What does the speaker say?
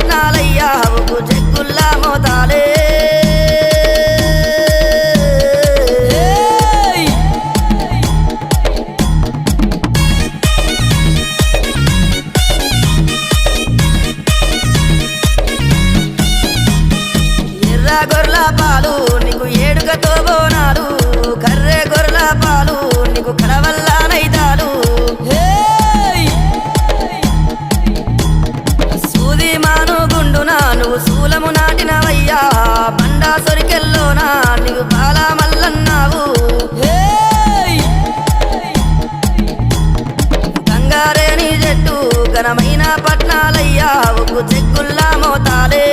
పట్నాలయ్యా ఉప్పు చెక్కుల్లా మోతాలే ఎర్ర గొర్రెల పాలు నీకు ఏడుగతో బోనాలు కర్రె గొర్రెల పాలు నీకు కడవల్ల నైతాలు సూది మాను గుండునా నువ్వు శూలము నాటినవయ్యా బండా సొరికెల్లోనా నీకు బాల మల్లన్నావు గంగారేని చెట్టు ఘనమైన పట్నాలయ్యా ఉప్పు చెక్కుల్లా మోతాలే